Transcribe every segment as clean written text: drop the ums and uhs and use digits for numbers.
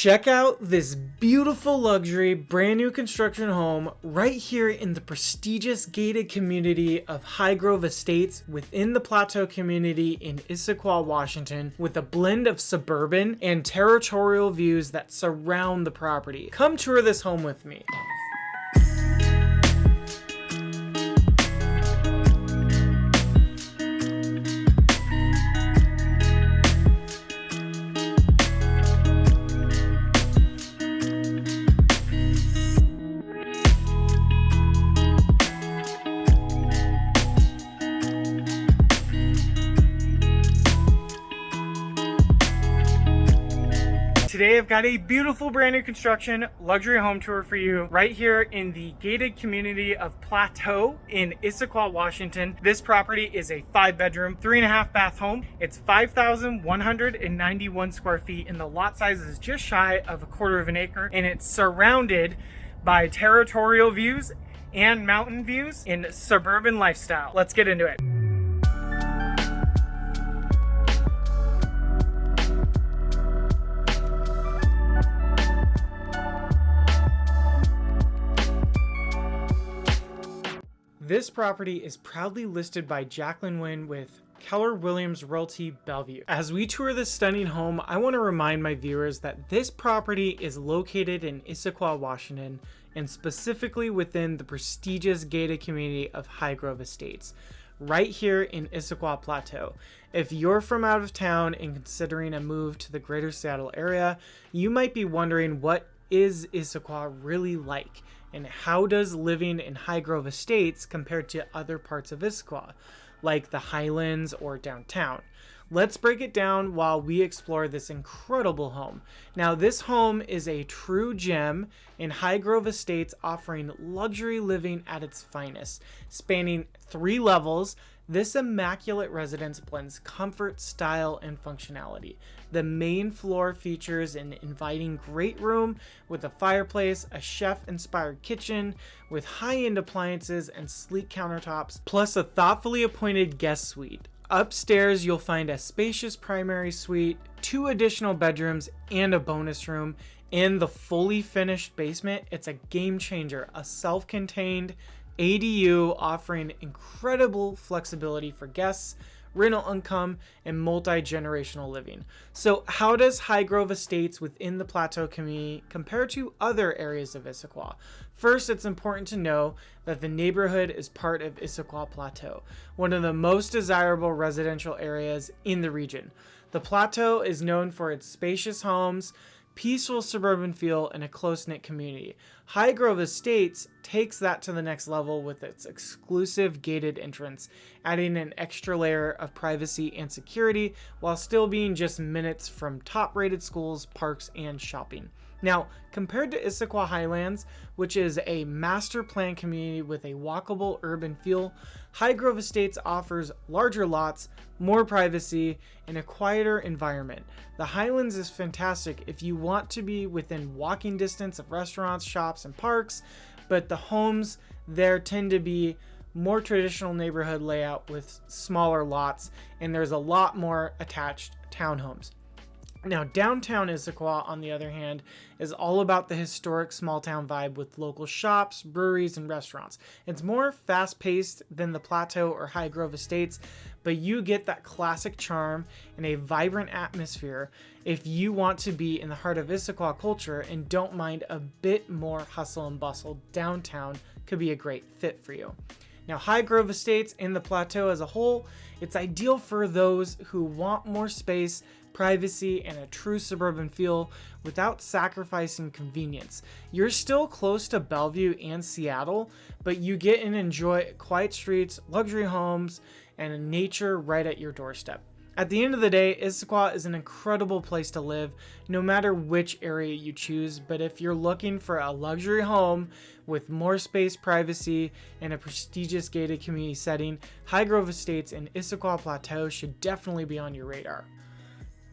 Check out this beautiful luxury brand new construction home right here in the prestigious gated community of HighGrove Estates within the Plateau community in Issaquah, Washington, with a blend of suburban and territorial views that surround the property. Come tour this home with me. Today I've got a beautiful brand new construction luxury home tour for you right here in the gated community of Plateau in Issaquah, Washington. This property is a 5-bedroom, 3.5 bath home. It's 5,191 square feet and the lot size is just shy of 1/4 acre, and it's surrounded by territorial views and mountain views in suburban lifestyle. Let's get into it. This property is proudly listed by Jacqueline Wynn with Keller Williams Realty Bellevue. As we tour this stunning home, I want to remind my viewers that this property is located in Issaquah, Washington, and specifically within the prestigious gated community of HighGrove Estates, right here in Issaquah Plateau. If you're from out of town and considering a move to the greater Seattle area, you might be wondering, what is Issaquah really like? And how does living in HighGrove Estates compare to other parts of Issaquah, like the Highlands or downtown? Let's break it down while we explore this incredible home. Now, this home is a true gem in HighGrove Estates, offering luxury living at its finest. Spanning 3 levels, this immaculate residence blends comfort, style, and functionality. The main floor features an inviting great room with a fireplace, a chef-inspired kitchen with high-end appliances and sleek countertops, plus a thoughtfully appointed guest suite. Upstairs, you'll find a spacious primary suite, 2 additional bedrooms, and a bonus room. In the fully finished basement, it's a game changer, a self-contained ADU offering incredible flexibility for guests, rental income, and multi-generational living. So how does HighGrove Estates within the Plateau community compare to other areas of Issaquah? First, it's important to know that the neighborhood is part of Issaquah Plateau, one of the most desirable residential areas in the region. The Plateau is known for its spacious homes, peaceful suburban feel, and a close-knit community. HighGrove Estates takes that to the next level with its exclusive gated entrance, adding an extra layer of privacy and security while still being just minutes from top-rated schools, parks, and shopping. Now, compared to Issaquah Highlands, which is a master plan community with a walkable urban feel, HighGrove Estates offers larger lots, more privacy, and a quieter environment. The Highlands is fantastic if you want to be within walking distance of restaurants, shops, and parks, but the homes there tend to be more traditional neighborhood layout with smaller lots, and there's a lot more attached townhomes. Now, downtown Issaquah, on the other hand, is all about the historic small town vibe with local shops, breweries, and restaurants. It's more fast-paced than the Plateau or HighGrove Estates, but you get that classic charm and a vibrant atmosphere if you want to be in the heart of Issaquah culture and don't mind a bit more hustle and bustle. Downtown could be a great fit for you. Now, HighGrove Estates and the Plateau as a whole, it's ideal for those who want more space, privacy, and a true suburban feel without sacrificing convenience. You're still close to Bellevue and Seattle, but you get and enjoy quiet streets, luxury homes, and nature right at your doorstep. At the end of the day, Issaquah is an incredible place to live, no matter which area you choose. But if you're looking for a luxury home with more space, privacy, and a prestigious gated community setting, HighGrove Estates and Issaquah Plateau should definitely be on your radar.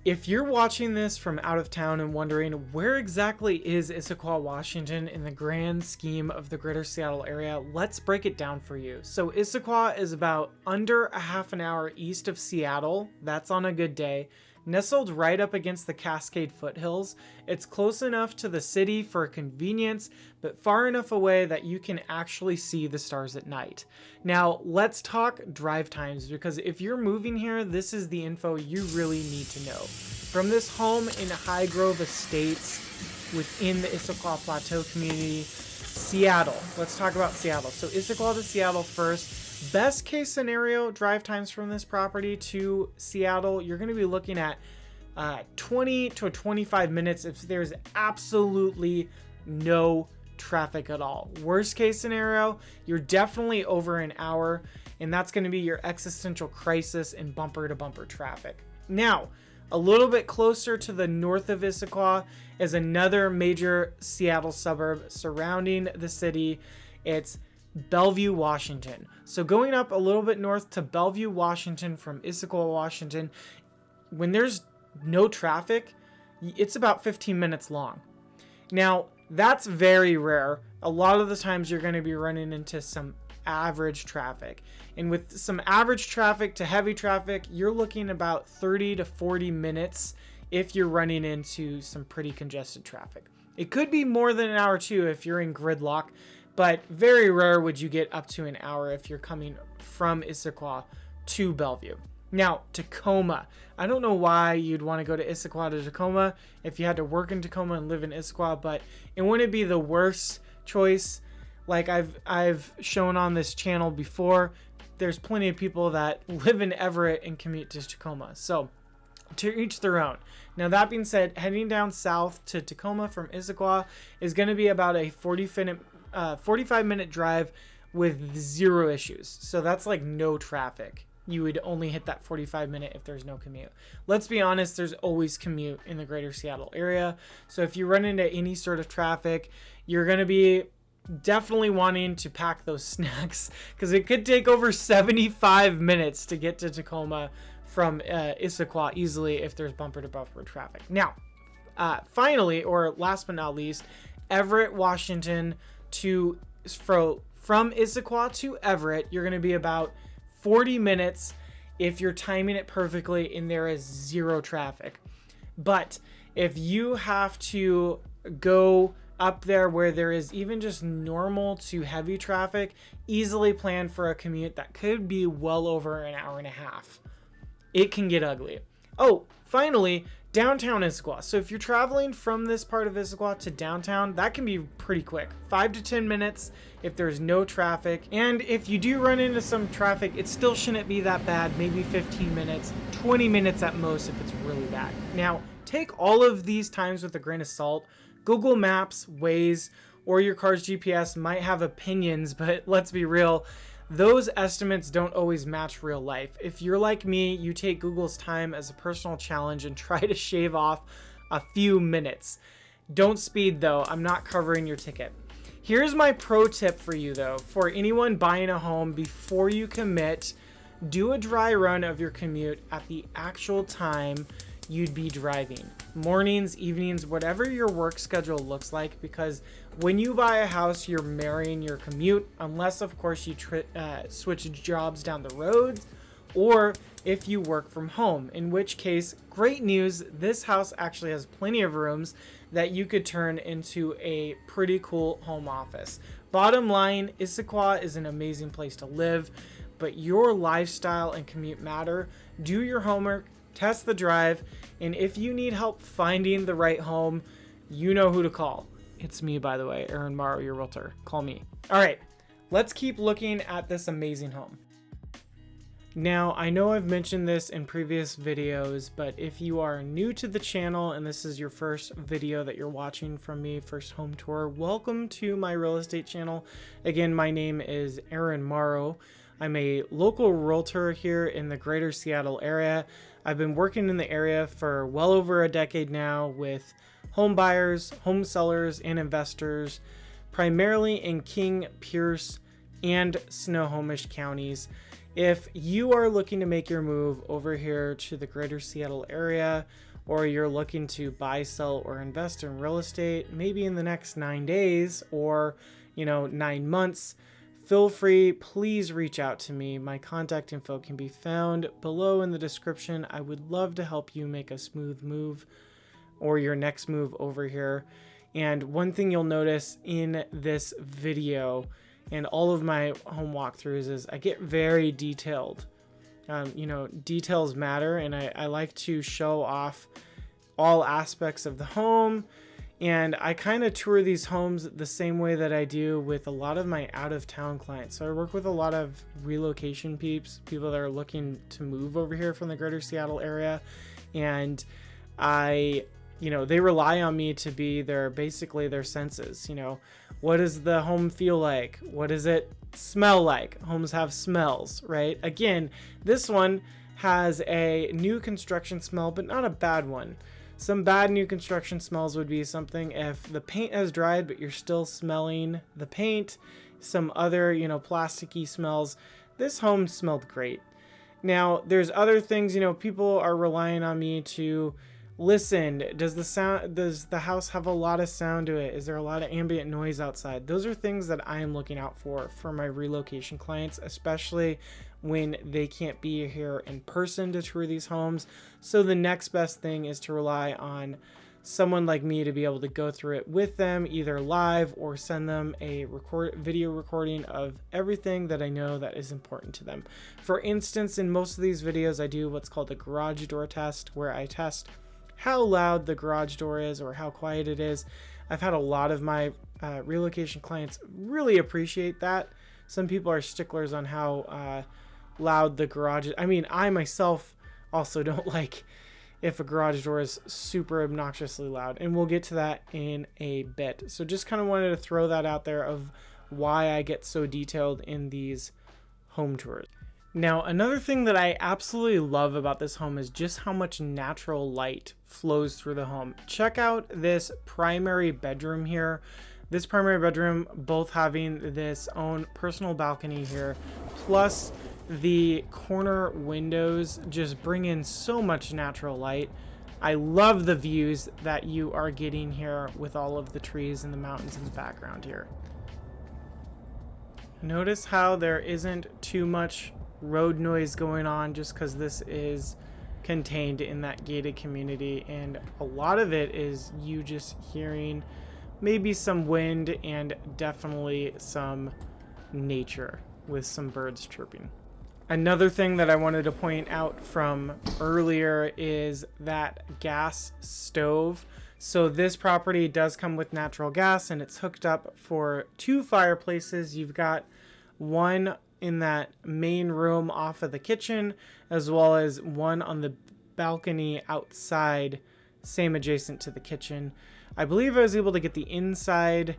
If you're watching this from out of town and wondering where exactly is Issaquah, Washington in the grand scheme of the greater Seattle area, let's break it down for you. So Issaquah is about under a half an hour east of Seattle. That's on a good day. Nestled right up against the Cascade foothills, it's close enough to the city for convenience, but far enough away that you can actually see the stars at night. Now, let's talk drive times, because if you're moving here, this is the info you really need to know. From this home in HighGrove Estates within the Issaquah Plateau community, Seattle. Let's talk about Seattle. So Issaquah to Seattle first. Best case scenario drive times from this property to Seattle, you're going to be looking at 20 to 25 minutes if there's absolutely no traffic at all. Worst case scenario, you're definitely over an hour, and that's going to be your existential crisis in bumper to bumper traffic. Now, a little bit closer to the north of Issaquah is another major Seattle suburb surrounding the city. It's Bellevue, Washington. So going up a little bit north to Bellevue, Washington from Issaquah, Washington, when there's no traffic, it's about 15 minutes long. Now, that's very rare. A lot of the times you're going to be running into some average traffic. And with some average traffic to heavy traffic, you're looking about 30 to 40 minutes if you're running into some pretty congested traffic. It could be more than an hour too if you're in gridlock, but very rare would you get up to an hour if you're coming from Issaquah to Bellevue. Now, Tacoma. I don't know why you'd want to go to Issaquah to Tacoma if you had to work in Tacoma and live in Issaquah, but it wouldn't be the worst choice. Like I've shown on this channel before, there's plenty of people that live in Everett and commute to Tacoma. So to each their own. Now, that being said, heading down south to Tacoma from Issaquah is going to be about a 45-minute drive with zero issues. So that's like no traffic. You would only hit that 45-minute if there's no commute. Let's be honest, there's always commute in the greater Seattle area. So if you run into any sort of traffic, you're going to be definitely wanting to pack those snacks, because it could take over 75 minutes to get to Tacoma from Issaquah easily if there's bumper to bumper traffic. Now, finally, or last but not least, Everett, Washington from Issaquah to Everett, you're going to be about 40 minutes if you're timing it perfectly and there is zero traffic. But if you have to go up there where there is even just normal to heavy traffic, easily plan for a commute that could be well over an hour and a half. It can get ugly. Oh, finally, downtown Issaquah. So if you're traveling from this part of Issaquah to downtown, that can be pretty quick. 5 to 10 minutes if there's no traffic. And if you do run into some traffic, it still shouldn't be that bad. Maybe 15 minutes, 20 minutes at most if it's really bad. Now, take all of these times with a grain of salt. Google Maps, Waze, or your car's GPS might have opinions, but let's be real, those estimates don't always match real life. If you're like me, you take Google's time as a personal challenge and try to shave off a few minutes. Don't speed though, I'm not covering your ticket. Here's my pro tip for you though. For anyone buying a home, before you commit, do a dry run of your commute at the actual time you'd be driving. Mornings, evenings, whatever your work schedule looks like, because when you buy a house, you're marrying your commute, unless of course you switch jobs down the road, or if you work from home, in which case, great news, this house actually has plenty of rooms that you could turn into a pretty cool home office. Bottom line, Issaquah is an amazing place to live, but your lifestyle and commute matter. Do your homework, test the drive, and if you need help finding the right home, you know who to call. It's me, by the way, Aaron Morrow, your realtor. Call me. All right, let's keep looking at this amazing home. Now, I know I've mentioned this in previous videos, but if you are new to the channel and this is your first video that you're watching from me, first home tour, welcome to my real estate channel. Again, my name is Aaron Morrow. I'm a local realtor here in the greater Seattle area. I've been working in the area for well over a decade now with home buyers, home sellers, and investors, primarily in King, Pierce, and Snohomish counties. If you are looking to make your move over here to the greater Seattle area, or you're looking to buy, sell, or invest in real estate, maybe in the next 9 days or 9 months, feel free, please reach out to me. My contact info can be found below in the description. I would love to help you make a smooth move or your next move over here. And one thing you'll notice in this video and all of my home walkthroughs is I get very detailed. You know, details matter, and I like to show off all aspects of the home. And I kind of tour these homes the same way that I do with a lot of my out-of-town clients. So I work with a lot of relocation peeps, people that are looking to move over here from the greater Seattle area. And you know, they rely on me to be basically their senses. You know, what does the home feel like? What does it smell like? Homes have smells, right? Again, this one has a new construction smell, but not a bad one. Some bad new construction smells would be something if the paint has dried, but you're still smelling the paint. Some other, you know, plasticky smells. This home smelled great. Now, there's other things, you know, people are relying on me to listen. Does the house have a lot of sound to it? Is there a lot of ambient noise outside? Those are things that I am looking out for my relocation clients, especially when they can't be here in person to tour these homes. So the next best thing is to rely on someone like me to be able to go through it with them, either live or send them a video recording of everything that I know that is important to them. For instance, in most of these videos, I do what's called a garage door test, where I test how loud the garage door is or how quiet it is. I've had a lot of my relocation clients really appreciate that. Some people are sticklers on how loud the garage is. I mean, I myself also don't like if a garage door is super obnoxiously loud, and we'll get to that in a bit. So just kind of wanted to throw that out there of why I get so detailed in these home tours. Now, another thing that I absolutely love about this home is just how much natural light flows through the home. Check out this primary bedroom here. This primary bedroom, both having this own personal balcony here, plus the corner windows just bring in so much natural light. I love the views that you are getting here with all of the trees and the mountains in the background here. Notice how there isn't too much road noise going on just because this is contained in that gated community, and a lot of it is you just hearing maybe some wind and definitely some nature with some birds chirping. Another thing that I wanted to point out from earlier is that gas stove. So this property does come with natural gas, and it's hooked up for 2 fireplaces. You've got one in that main room off of the kitchen, as well as one on the balcony outside, same adjacent to the kitchen. I believe I was able to get the inside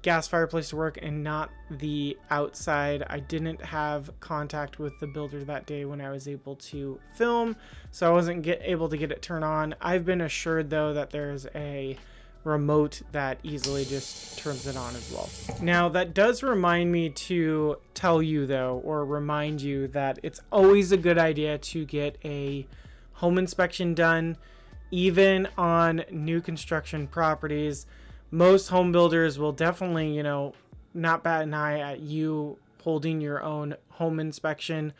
gas fireplace to work and not the outside. I didn't have contact with the builder that day when I was able to film, so I wasn't able to get it turned on. I've been assured though that there's a remote that easily just turns it on as well. Now that does remind me to tell you though, or remind you, that it's always a good idea to get a home inspection done, even on new construction properties. Most home builders will definitely, you know, not bat an eye at you holding your own home inspection.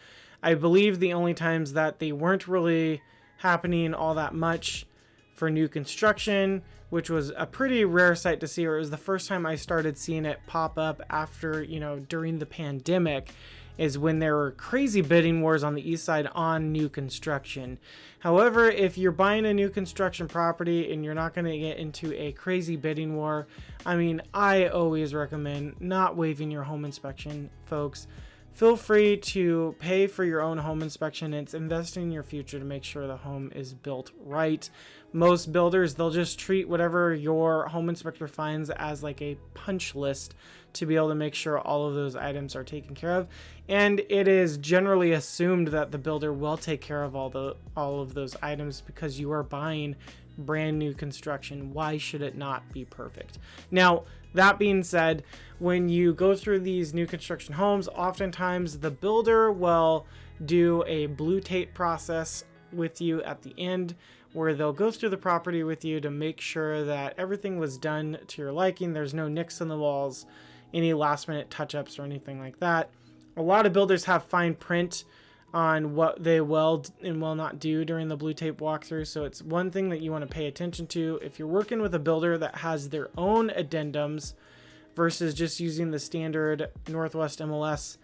I believe the only times that they weren't really happening all that much for new construction, which was a pretty rare sight to see, or it was the first time I started seeing it pop up after, you know, during the pandemic, is when there were crazy bidding wars on the east side on new construction. However, if you're buying a new construction property and you're not going to get into a crazy bidding war, I mean, I always recommend not waiving your home inspection, folks. Feel free to pay for your own home inspection. It's investing in your future to make sure the home is built right. Most builders, they'll just treat whatever your home inspector finds as like a punch list to be able to make sure all of those items are taken care of. And it is generally assumed that the builder will take care of all of those items because you are buying brand new construction. Why should it not be perfect? Now, that being said, when you go through these new construction homes, oftentimes the builder will do a blue tape process with you at the end, where they'll go through the property with you to make sure that everything was done to your liking. There's no nicks in the walls, any last minute touch-ups or anything like that. A lot of builders have fine print on what they will and will not do during the blue tape walkthrough. So it's one thing that you want to pay attention to. If you're working with a builder that has their own addendums versus just using the standard Northwest MLS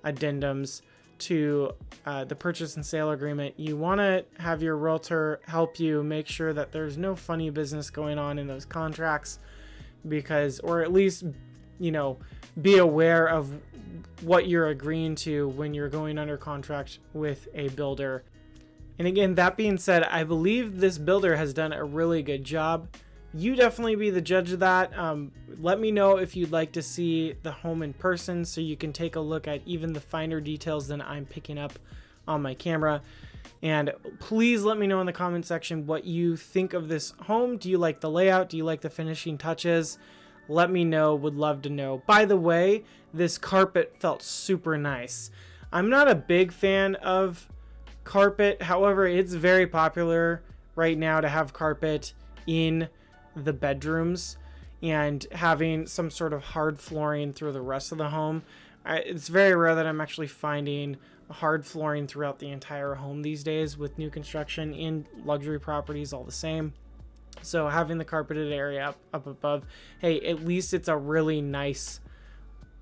addendums to the purchase and sale agreement, you want to have your realtor help you make sure that there's no funny business going on in those contracts, because, or at least, you know, be aware of what you're agreeing to when you're going under contract with a builder. And again, that being said, I believe this builder has done a really good job. You definitely be the judge of that. Let me know if you'd like to see the home in person so you can take a look at even the finer details than I'm picking up on my camera. And please let me know in the comment section what you think of this home. Do you like the layout? Do you like the finishing touches? Let me know. Would love to know. By the way, this carpet felt super nice. I'm not a big fan of carpet. However, it's very popular right now to have carpet in the bedrooms and having some sort of hard flooring through the rest of the home. It's very rare that I'm actually finding hard flooring throughout the entire home these days with new construction in luxury properties, all the same. So having the carpeted area up above, hey, at least it's a really nice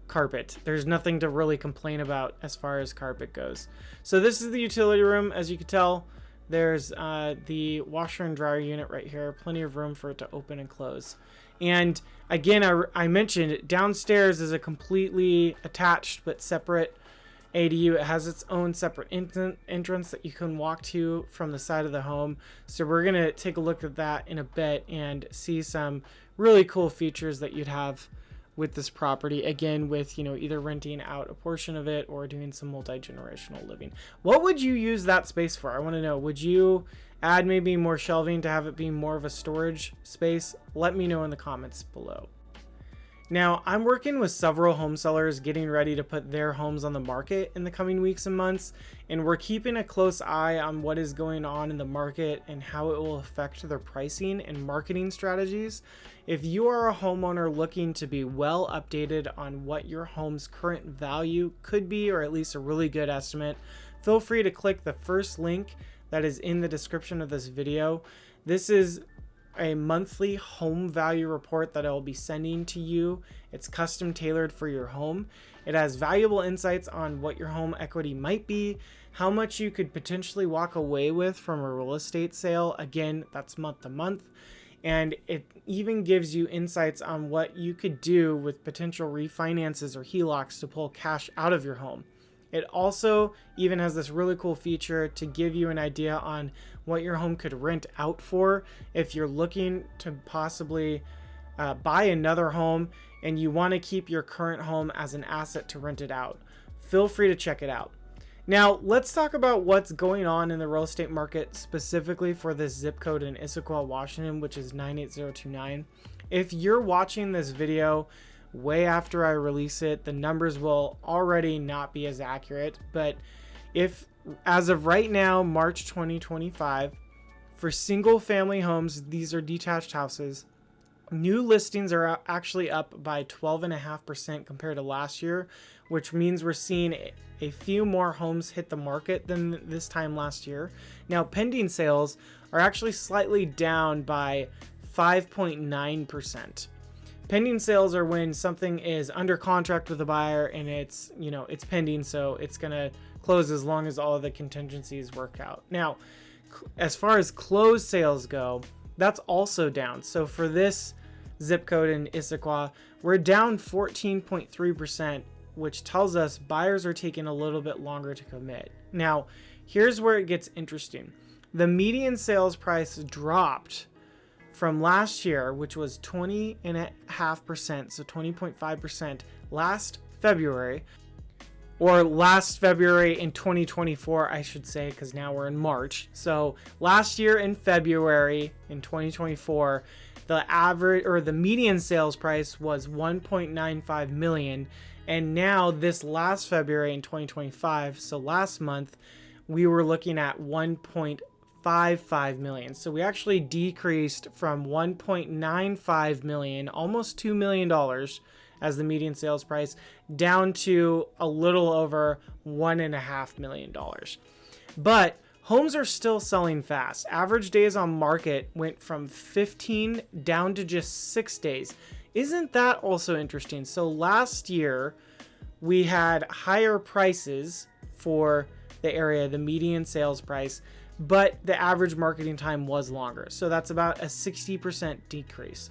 carpet. There's nothing to really complain about as far as carpet goes. So this is the utility room. As you can tell, there's the washer and dryer unit right here. Plenty of room for it to open and close. And again, I mentioned downstairs is a completely attached but separate ADU. It has its own separate entrance that you can walk to from the side of the home. So we're going to take a look at that in a bit and see some really cool features that you'd have with this property. Again, with, you know, either renting out a portion of it or doing some multi-generational living. What would you use that space for? I want to know. Would you add maybe more shelving to have it be more of a storage space? Let me know in the comments below. Now, I'm working with several home sellers getting ready to put their homes on the market in the coming weeks and months, and we're keeping a close eye on what is going on in the market and how it will affect their pricing and marketing strategies. If you are a homeowner looking to be well updated on what your home's current value could be, or at least a really good estimate, feel free to click the first link that is in the description of this video. This is a monthly home value report that I will be sending to you. It's custom tailored for your home. It has valuable insights on what your home equity might be, how much you could potentially walk away with from a real estate sale. Again, that's month to month. And it even gives you insights on what you could do with potential refinances or HELOCs to pull cash out of your home. It also even has this really cool feature to give you an idea on what your home could rent out for if you're looking to possibly buy another home and you want to keep your current home as an asset to rent it out. Feel free to check it out. Now, let's talk about what's going on in the real estate market specifically for this zip code in Issaquah, Washington, which is 98029. If you're watching this video way after I release it, the numbers will already not be as accurate. But if, as of right now, March 2025, for single family homes, these are detached houses, new listings are actually up by 12.5% compared to last year, which means we're seeing a few more homes hit the market than this time last year. Now, pending sales are actually slightly down by 5.9%. Pending sales are when something is under contract with a buyer and it's, you know, it's pending, so it's going to close as long as all of the contingencies work out. Now, as far as closed sales go, that's also down. So for this zip code in Issaquah, we're down 14.3%, which tells us buyers are taking a little bit longer to commit. Now, here's where it gets interesting. The median sales price dropped from last year, which was 20.5%, so 20.5% last February, or last February in 2024, I should say, because now we're in March. So last year in February in 2024, the average or the median sales price was 1.95 million. And now this last February in 2025, so last month, we were looking at 1.55 million. So we actually decreased from 1.95 million, almost $2 million as the median sales price, down to a little over $1.5 million. But homes are still selling fast. Average days on market went from 15 down to just 6 days. Isn't that also interesting? So last year, we had higher prices for the area, the median sales price, but the average marketing time was longer. So that's about a 60% decrease.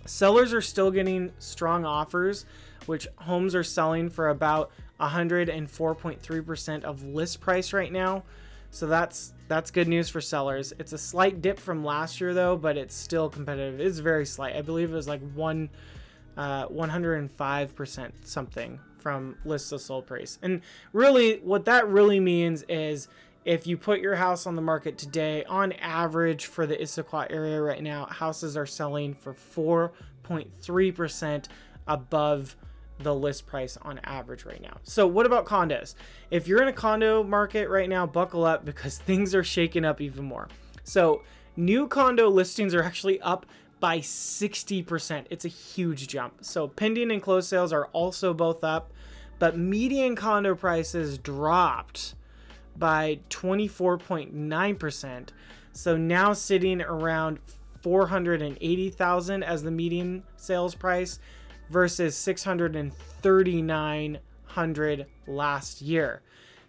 Sellers are still getting strong offers, which homes are selling for about 104.3% of list price right now. So that's good news for sellers. It's a slight dip from last year though, but it's still competitive. It's very slight. I believe it was like 105% something from list to sold price. And really what that really means is if you put your house on the market today, on average for the Issaquah area right now, houses are selling for 4.3% above the list price on average right now. So what about condos? If you're in a condo market right now, buckle up because things are shaking up even more. So new condo listings are actually up by 60%. It's a huge jump. So pending and closed sales are also both up, but median condo prices dropped by 24.9%. So now sitting around 480,000 as the median sales price versus 639,000 last year.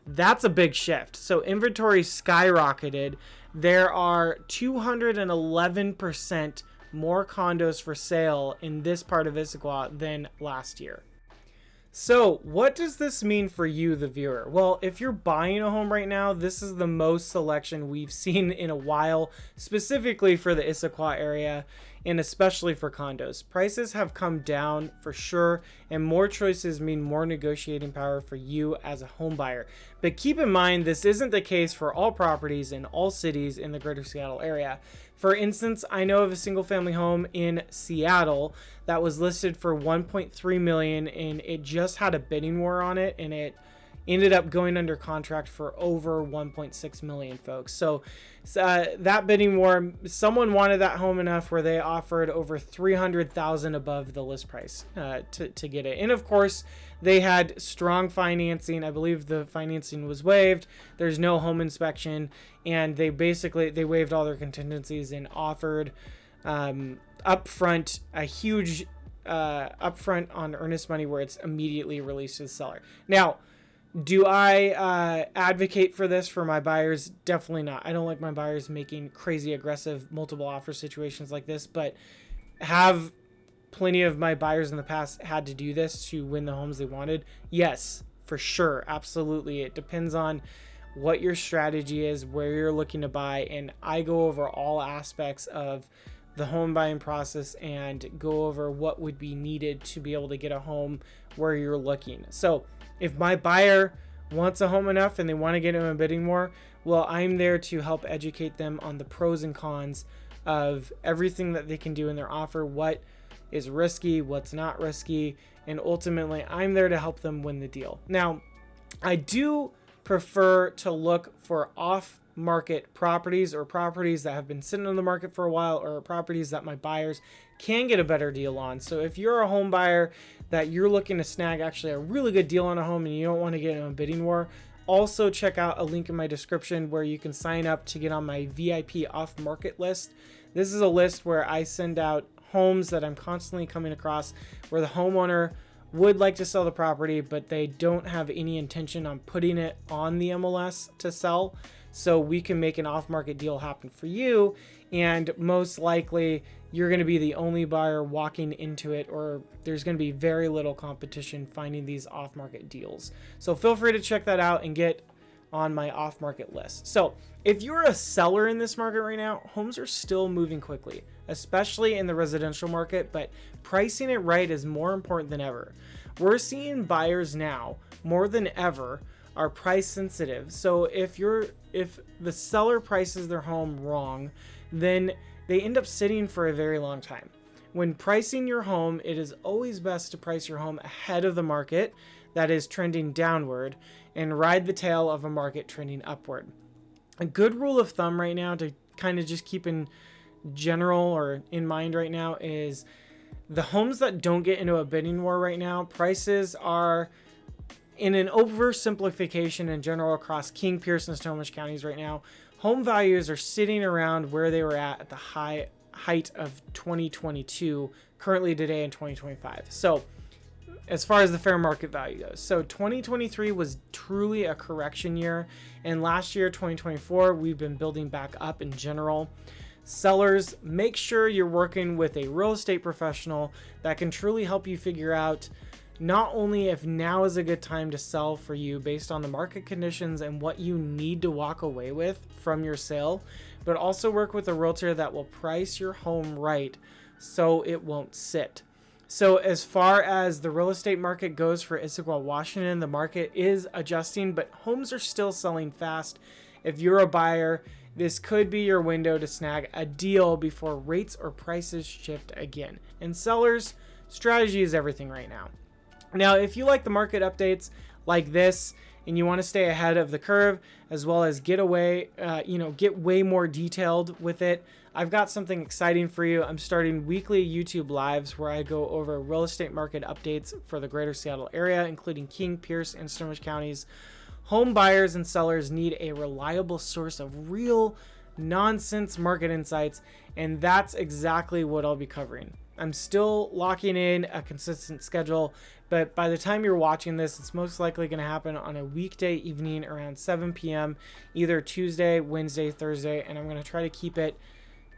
That's a big shift. So inventory skyrocketed. There are 211% more condos for sale in this part of Issaquah than last year. So what does this mean for you, the viewer? Well, if you're buying a home right now, this is the most selection we've seen in a while, specifically for the Issaquah area and especially for condos. Prices have come down for sure, and more choices mean more negotiating power for you as a home buyer. But keep in mind, this isn't the case for all properties in all cities in the greater Seattle area. For instance, I know of a single family home in Seattle that was listed for $1.3 million, and it just had a bidding war on it, and it ended up going under contract for over 1.6 million, folks. So that bidding war, someone wanted that home enough where they offered over 300,000 above the list price to get it. And of course, they had strong financing. I believe the financing was waived. There's no home inspection, and they waived all their contingencies and offered upfront a huge upfront on earnest money where it's immediately released to the seller. Now, do I advocate for this for my buyers? Definitely not. I don't like my buyers making crazy aggressive multiple offer situations like this, but have plenty of my buyers in the past had to do this to win the homes they wanted? Yes, for sure. Absolutely. It depends on what your strategy is, where you're looking to buy, and I go over all aspects of the home buying process and go over what would be needed to be able to get a home where you're looking. So if my buyer wants a home enough and they want to get in a bidding war, well, I'm there to help educate them on the pros and cons of everything that they can do in their offer, what is risky, what's not risky, and ultimately I'm there to help them win the deal. Now, I do prefer to look for off-market properties or properties that have been sitting on the market for a while, or properties that my buyers can get a better deal on. So if you're a home buyer that you're looking to snag actually a really good deal on a home and you don't want to get in a bidding war, also check out a link in my description where you can sign up to get on my VIP off-market list. This is a list where I send out homes that I'm constantly coming across where the homeowner would like to sell the property, but they don't have any intention on putting it on the MLS to sell. So we can make an off-market deal happen for you, and most likely you're going to be the only buyer walking into it, or there's going to be very little competition finding these off-market deals. So feel free to check that out and get on my off-market list. So if you're a seller in this market right now, homes are still moving quickly, especially in the residential market, but pricing it right is more important than ever. We're seeing buyers now more than ever are price sensitive. So if the seller prices their home wrong, then they end up sitting for a very long time. When pricing your home, it is always best to price your home ahead of the market that is trending downward and ride the tail of a market trending upward. A good rule of thumb right now to kind of just keep in general or in mind right now is The homes that don't get into a bidding war right now, prices are, in an oversimplification in general across King, Pierce, and Snohomish counties right now, home values are sitting around where they were at the height of 2022, currently today in 2025. So as far as the fair market value goes, so 2023 was truly a correction year, and last year 2024 we've been building back up in general. Sellers, make sure you're working with a real estate professional that can truly help you figure out not only if now is a good time to sell for you based on the market conditions and what you need to walk away with from your sale, but also work with a realtor that will price your home right so it won't sit. So as far as the real estate market goes for Issaquah, Washington, the market is adjusting, but homes are still selling fast. If you're a buyer, this could be your window to snag a deal before rates or prices shift again. And sellers, strategy is everything right now. Now, if you like the market updates like this and you want to stay ahead of the curve, as well as get way more detailed with it, I've got something exciting for you. I'm starting weekly YouTube lives where I go over real estate market updates for the greater Seattle area, including King, Pierce, and Snohomish counties. Home buyers and sellers need a reliable source of real nonsense market insights, and that's exactly what I'll be covering. I'm still locking in a consistent schedule, but by the time you're watching this, it's most likely going to happen on a weekday evening around 7 p.m., either Tuesday, Wednesday, Thursday, and I'm going to try to keep it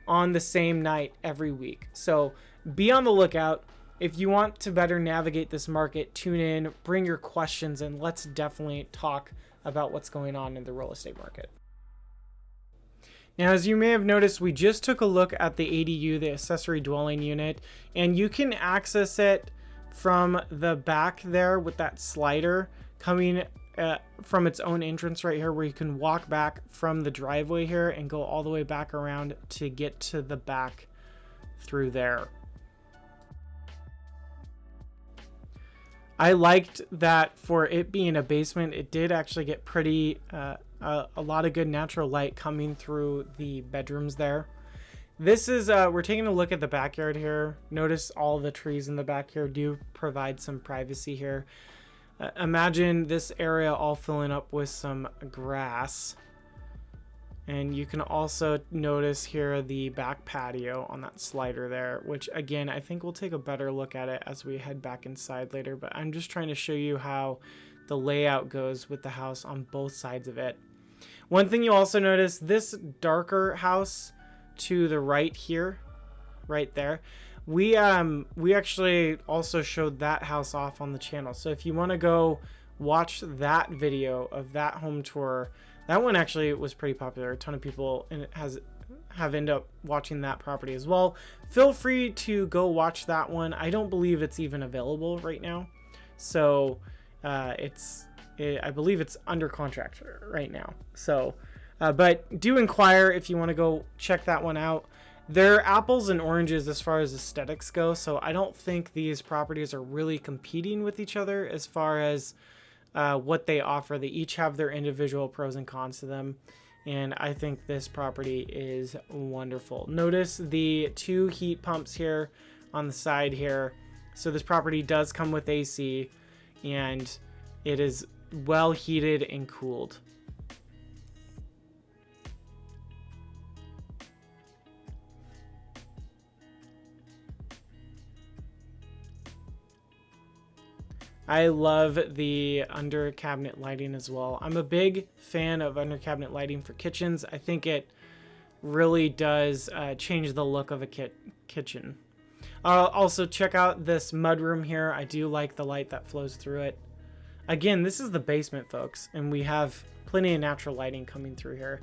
on the same night every week. So be on the lookout. If you want to better navigate this market, tune in, bring your questions, and let's definitely talk about what's going on in the real estate market. Now, as you may have noticed, we just took a look at the ADU, the accessory dwelling unit, and you can access it from the back there with that slider coming from its own entrance right here, where you can walk back from the driveway here and go all the way back around to get to the back through there. I liked that for it being a basement, it did actually get pretty a lot of good natural light coming through the bedrooms there. This is we're taking a look at the backyard here. Notice all the trees in the backyard do provide some privacy here. Imagine this area all filling up with some grass. And you can also notice here the back patio on that slider there, which again, I think we'll take a better look at it as we head back inside later, but I'm just trying to show you how the layout goes with the house on both sides of it. One thing you also notice, this darker house to the right here, right there, we actually also showed that house off on the channel. So if you want to go watch that video of that home tour, that one actually was pretty popular. A ton of people have ended up watching that property as well. Feel free to go watch that one. I don't believe it's even available right now. So I believe it's under contract right now. So, but do inquire if you want to go check that one out. They're apples and oranges as far as aesthetics go. So I don't think these properties are really competing with each other as far as what they offer. They each have their individual pros and cons to them, and I think this property is wonderful. Notice the 2 heat pumps here on the side here. So this property does come with AC, and it is well heated and cooled. I love the under cabinet lighting as well. I'm a big fan of under cabinet lighting for kitchens. I think it really does change the look of a kitchen. Also check out this mudroom here. I do like the light that flows through it. Again, this is the basement, folks, and we have plenty of natural lighting coming through here.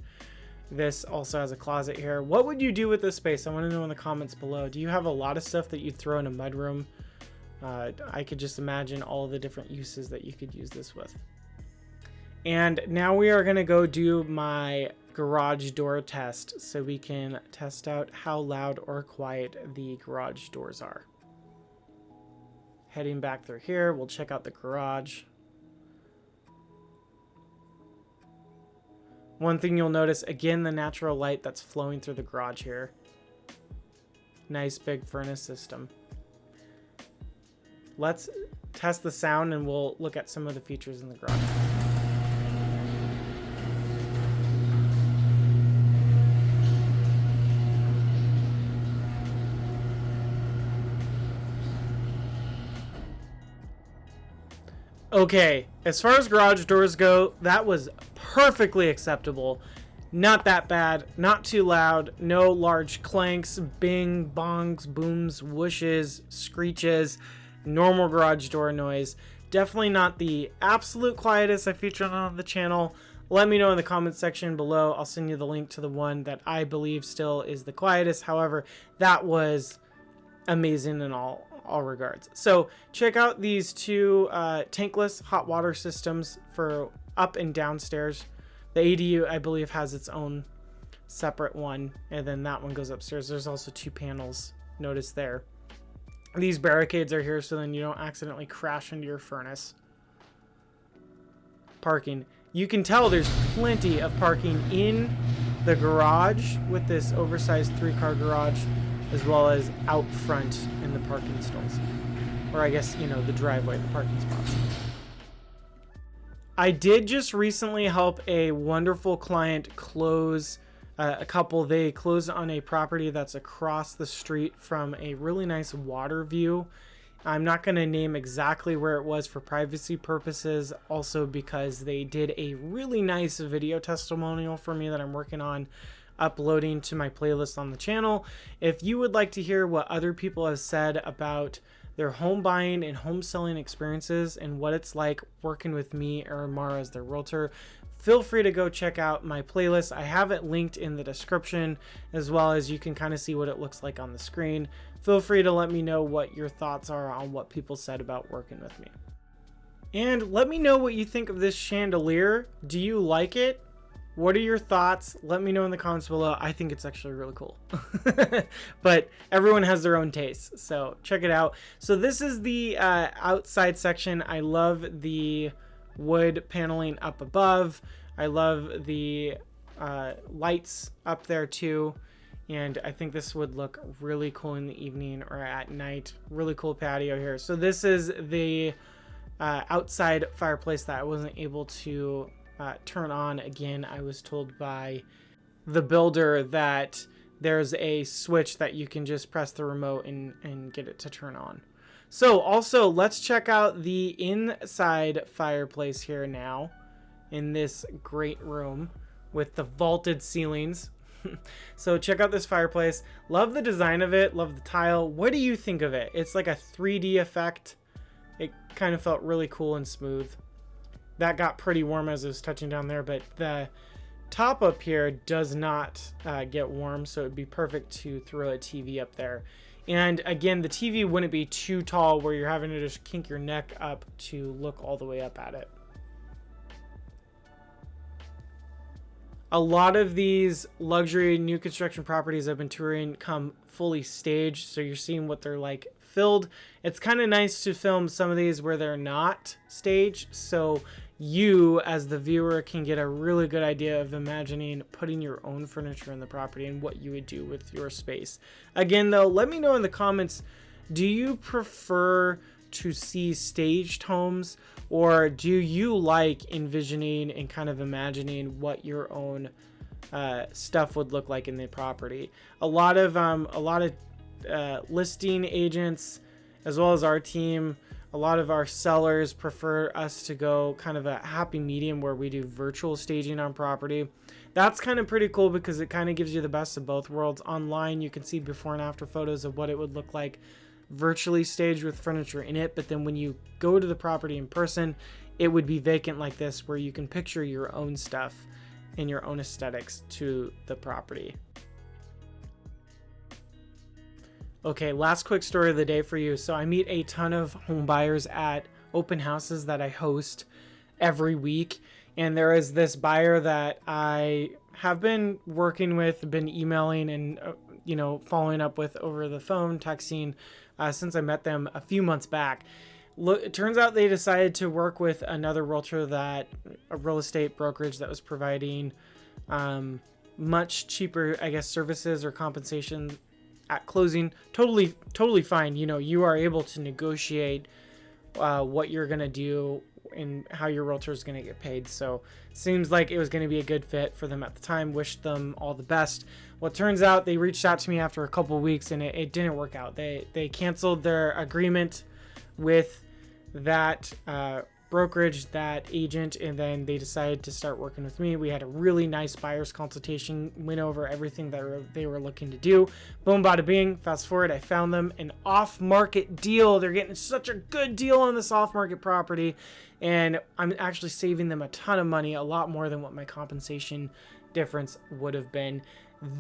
This also has a closet here. What would you do with this space? I want to know in the comments below. Do you have a lot of stuff that you'd throw in a mudroom? I could just imagine all the different uses that you could use this with. And now we are going to go do my garage door test so we can test out how loud or quiet the garage doors are. Heading back through here, we'll check out the garage. One thing you'll notice, again, the natural light that's flowing through the garage here. Nice big furnace system. let's test the sound and we'll look at some of the features in the garage. Okay, as far as garage doors go, that was perfectly acceptable. Not that bad, not too loud, no large clanks, bing, bongs, booms, whooshes, screeches, normal garage door noise. Definitely not the absolute quietest I featured on the channel. Let me know in the comments section below. I'll send you the link to the one that I believe still is the quietest. However, that was amazing in all regards. So check out these two tankless hot water systems for up and downstairs. The ADU, I believe, has its own separate one, and then that one goes upstairs. There's also 2 panels, notice there. These barricades are here so then you don't accidentally crash into your furnace. Parking. You can tell there's plenty of parking in the garage with this oversized 3-car garage, as well as out front in the parking stalls. Or I guess, you know, the driveway, the parking spots. I did just recently help a wonderful client close a couple. They closed on a property that's across the street from a really nice water view. I'm not going to name exactly where it was for privacy purposes, also because they did a really nice video testimonial for me that I'm working on uploading to my playlist on the channel. If you would like to hear what other people have said about their home buying and home selling experiences and what it's like working with me or Mara as their realtor, feel free to go check out my playlist. I have it linked in the description, as well as you can kind of see what it looks like on the screen. Feel free to let me know what your thoughts are on what people said about working with me. And let me know what you think of this chandelier. Do you like it? What are your thoughts? Let me know in the comments below. I think it's actually really cool. But everyone has their own tastes, so check it out. So this is the outside section. I love the wood paneling up above. I love the lights up there too. And I think this would look really cool in the evening or at night. Really cool patio here. So this is the outside fireplace that I wasn't able to turn on. Again, I was told by the builder that there's a switch that you can just press the remote and get it to turn on. So also, let's check out the inside fireplace here now in this great room with the vaulted ceilings. So check out this fireplace. Love the design of it. Love the tile. What do you think of it? It's like a 3D effect. It kind of felt really cool and smooth. That got pretty warm as I was touching down there, but the top up here does not get warm, so it'd be perfect to throw a TV up there. And again, the TV wouldn't be too tall where you're having to just kink your neck up to look all the way up at it. A lot of these luxury new construction properties I've been touring come fully staged, so you're seeing what they're like filled. It's kind of nice to film some of these where they're not staged, so you as the viewer can get a really good idea of imagining putting your own furniture in the property and what you would do with your space. Again though, let me know in the comments, do you prefer to see staged homes, or do you like envisioning and kind of imagining what your own stuff would look like in the property? A lot of listing agents, as well as our team, a lot of our sellers prefer us to go kind of a happy medium where we do virtual staging on property. That's kind of pretty cool because it kind of gives you the best of both worlds. Online, you can see before and after photos of what it would look like virtually staged with furniture in it, but then when you go to the property in person, it would be vacant like this, where you can picture your own stuff and your own aesthetics to the property. Okay, last quick story of the day for you. So I meet a ton of home buyers at open houses that I host every week. And there is this buyer that I have been working with, been emailing and, following up with over the phone, texting, since I met them a few months back. Look, it turns out they decided to work with another realtor, that a real estate brokerage that was providing much cheaper, I guess, services or compensation at closing. Totally fine. You are able to negotiate what you're going to do and how your realtor is going to get paid. So seems like it was going to be a good fit for them at the time. Wish them all the best. Well, it turns out they reached out to me after a couple weeks and it didn't work out. They canceled their agreement with that brokerage, that agent, and then they decided to start working with me. We had a really nice buyer's consultation, went over everything that they were looking to do. Boom, bada bing. Fast forward, I found them an off-market deal. They're getting such a good deal on this off-market property, and I'm actually saving them a ton of money, a lot more than what my compensation difference would have been.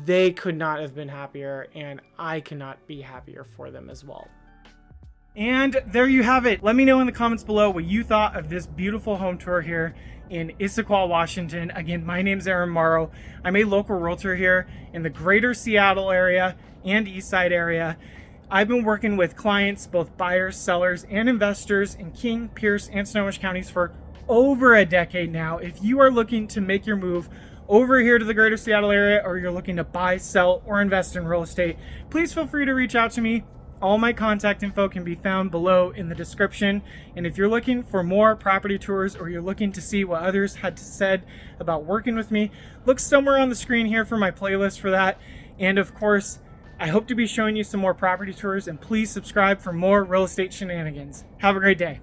They could not have been happier, and I cannot be happier for them as well. And there you have it. Let me know in the comments below what you thought of this beautiful home tour here in Issaquah, Washington. Again, my name's Aaron Morrow. I'm a local realtor here in the greater Seattle area and East Side area. I've been working with clients, both buyers, sellers, and investors in King, Pierce, and Snohomish counties for over a decade now. If you are looking to make your move over here to the greater Seattle area, or you're looking to buy, sell, or invest in real estate, please feel free to reach out to me. All my contact info can be found below in the description. And if you're looking for more property tours, or you're looking to see what others had said about working with me, look somewhere on the screen here for my playlist for that. And of course, I hope to be showing you some more property tours, and please subscribe for more real estate shenanigans. Have a great day.